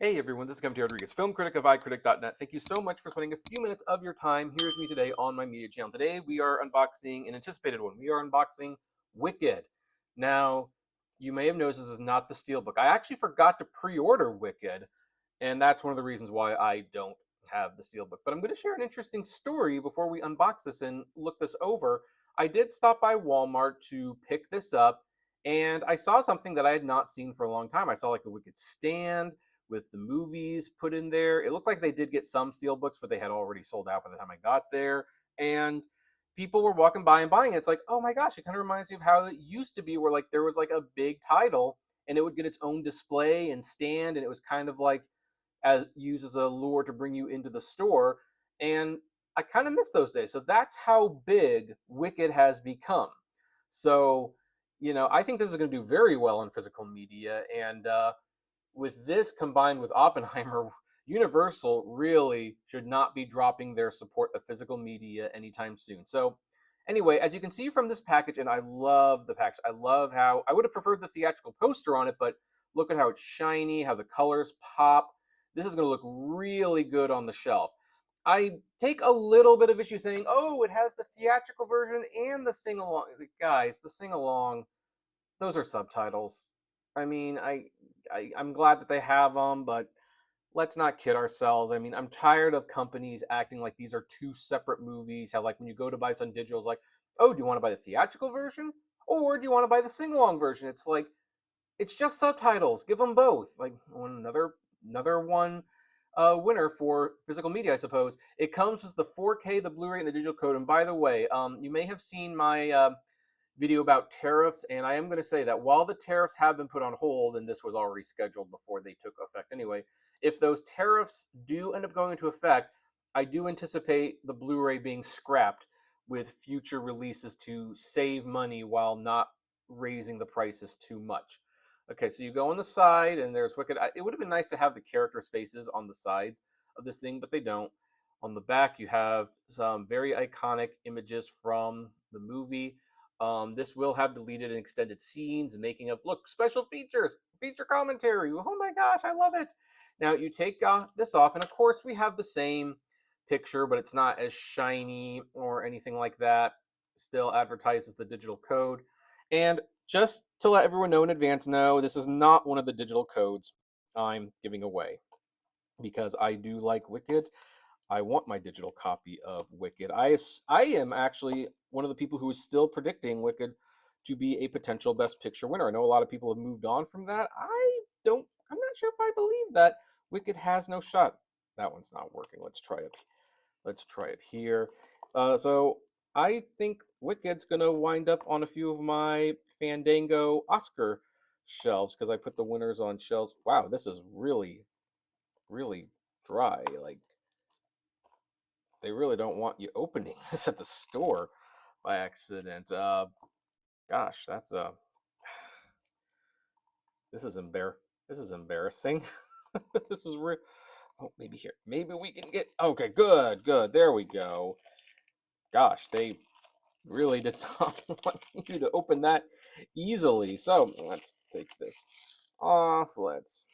Hey everyone, this is Kevin T. Rodriguez, film critic of iCritic.net. Thank you so much for spending a few minutes of your time here with me today on my media channel. Today we are unboxing an anticipated one. We are unboxing Wicked. Now, you may have noticed this is not the Steelbook. I actually forgot to pre-order Wicked, and that's one of the reasons why I don't have the Steelbook. But I'm going to share an interesting story before we unbox this and look this over. I did stop by Walmart to pick this up, and I saw something that I had not seen for a long time. I saw like a Wicked stand with the movies put in there. It looked like they did get some steelbooks, but they had already sold out by the time I got there. And people were walking by and buying it. It's like, oh my gosh, it kind of reminds me of how it used to be, where like there was like a big title and it would get its own display and stand, and it was kind of like as used as a lure to bring you into the store. And I kind of miss those days. So that's how big Wicked has become. So, I think this is going to do very well in physical media. And with this combined with Oppenheimer, Universal really should not be dropping their support of physical media anytime soon. So, anyway, as you can see from this package, and I love the package, I love how I would have preferred the theatrical poster on it, but look at how it's shiny, how the colors pop. This is going to look really good on the shelf. I take a little bit of issue saying, oh, it has the theatrical version and the sing along. Guys, the sing along, those are subtitles. I mean, I'm glad that they have them, but let's not kid ourselves. I mean, I'm tired of companies acting like these are two separate movies. How like when you go to buy some digital, it's like, oh, do you want to buy the theatrical version or do you want to buy the sing along version? It's like it's just subtitles. Give them both. Like another one winner for physical media, I suppose. It comes with the 4K, the Blu-ray, and the digital code. And by the way, you may have seen my video about tariffs, and I am going to say that while the tariffs have been put on hold, and this was already scheduled before they took effect anyway, if those tariffs do end up going into effect, I do anticipate the Blu-ray being scrapped with future releases to save money while not raising the prices too much. Okay, so you go on the side, and there's Wicked. It would have been nice to have the characters' faces on the sides of this thing, but they don't. On the back, you have some very iconic images from the movie. This will have deleted and extended scenes and making of look special features, feature commentary. Oh my gosh, I love it. Now you take this off, and of course we have the same picture, but it's not as shiny or anything like that. Still advertises the digital code. And just to let everyone know in advance, no, this is not one of the digital codes I'm giving away because I do like Wicked. I want my digital copy of Wicked. I am actually one of the people who is still predicting Wicked to be a potential Best Picture winner. I know a lot of people have moved on from that. I'm not sure if I believe that. Wicked has no shot. That one's not working. Let's try it. Let's try it here. So I think Wicked's gonna wind up on a few of my Fandango Oscar shelves because I put the winners on shelves. Wow, this is really, really dry. Like they really don't want you opening this at the store by accident. Gosh, that's this is this is embarrassing. This is real. Oh, maybe here. Maybe we can get. Okay, good, good. There we go. Gosh, they really did not want you to open that easily. So let's take this off. Let's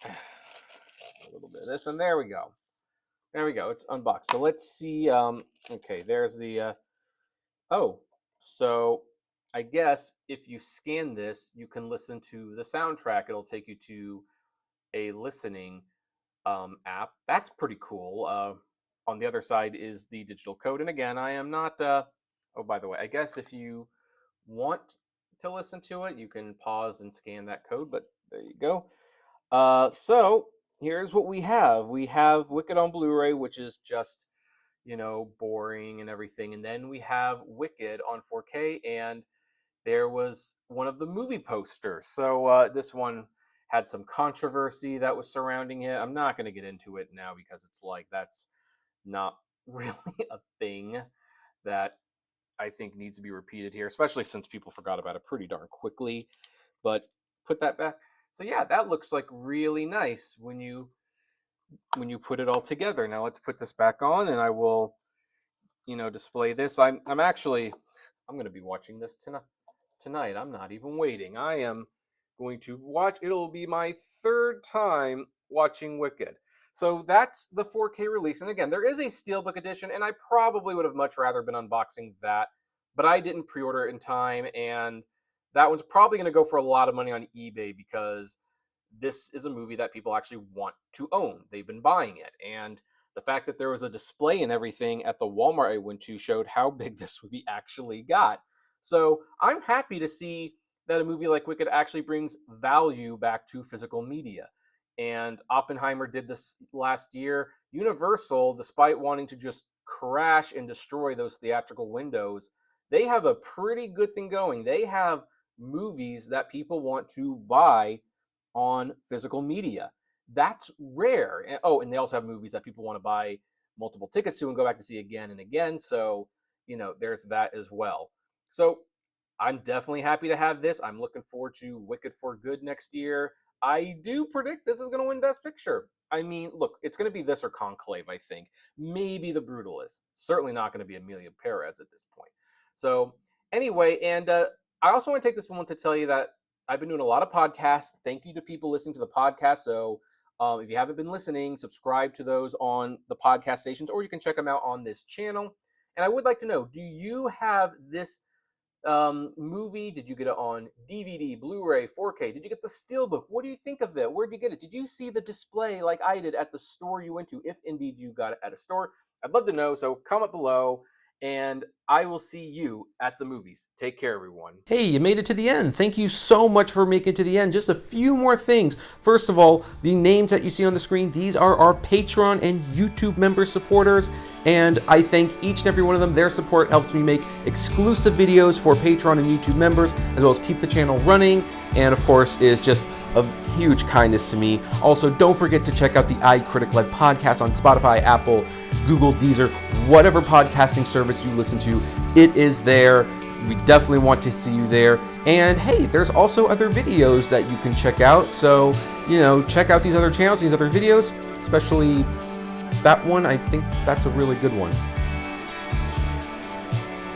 a little bit of this, and there we go. There we go. It's unboxed. So let's see. Okay, there's the oh, so I guess if you scan this, you can listen to the soundtrack. It'll take you to a listening app. That's pretty cool. On the other side is the digital code. And again, I am not. Oh, by the way, I guess if you want to listen to it, you can pause and scan that code. But there you go. So here's what we have. We have Wicked on Blu-ray, which is just boring and everything. And then we have Wicked on 4K, and there was one of the movie posters. So this one had some controversy that was surrounding it. I'm not going to get into it now because it's like that's not really a thing that I think needs to be repeated here, especially since people forgot about it pretty darn quickly. But put that back. So yeah, that looks like really nice when you put it all together. Now let's put this back on, and I will, display this. I'm going to be watching this tonight. I'm not even waiting. I am going to watch. It'll be my third time watching Wicked. So that's the 4K release. And again, there is a Steelbook edition, and I probably would have much rather been unboxing that, but I didn't pre-order it in time, and that one's probably going to go for a lot of money on eBay because this is a movie that people actually want to own. They've been buying it. And the fact that there was a display and everything at the Walmart I went to showed how big this movie actually got. So I'm happy to see that a movie like Wicked actually brings value back to physical media. And Oppenheimer did this last year. Universal, despite wanting to just crash and destroy those theatrical windows, they have a pretty good thing going. They have movies that people want to buy on physical media. That's rare. Oh, and they also have movies that people want to buy multiple tickets to and go back to see again and again. So, there's that as well. So I'm definitely happy to have this. I'm looking forward to Wicked for Good next year. I do predict this is going to win Best Picture. I mean, look, it's going to be this or Conclave, I think. Maybe The Brutalist. Certainly not going to be Amelia Perez at this point. So anyway, and I also want to take this moment to tell you that I've been doing a lot of podcasts. Thank you to people listening to the podcast. So if you haven't been listening, subscribe to those on the podcast stations, or you can check them out on this channel. And I would like to know, do you have this movie? Did you get it on DVD, Blu-ray, 4K? Did you get the Steelbook? What do you think of it? Where did you get it? Did you see the display like I did at the store you went to, if indeed you got it at a store? I'd love to know, so comment below, and I will see you at the movies. Take care, everyone. Hey, you made it to the end. Thank you so much for making it to the end. Just a few more things. First of all, the names that you see on the screen, these are our Patreon and YouTube member supporters, and I thank each and every one of them. Their support helps me make exclusive videos for Patreon and YouTube members, as well as keep the channel running, and of course is just of huge kindness to me. Also, don't forget to check out the iCritic-led podcast on Spotify, Apple, Google, Deezer, whatever podcasting service you listen to, it is there. We definitely want to see you there. And hey, there's also other videos that you can check out. So, check out these other channels, these other videos, especially that one. I think that's a really good one.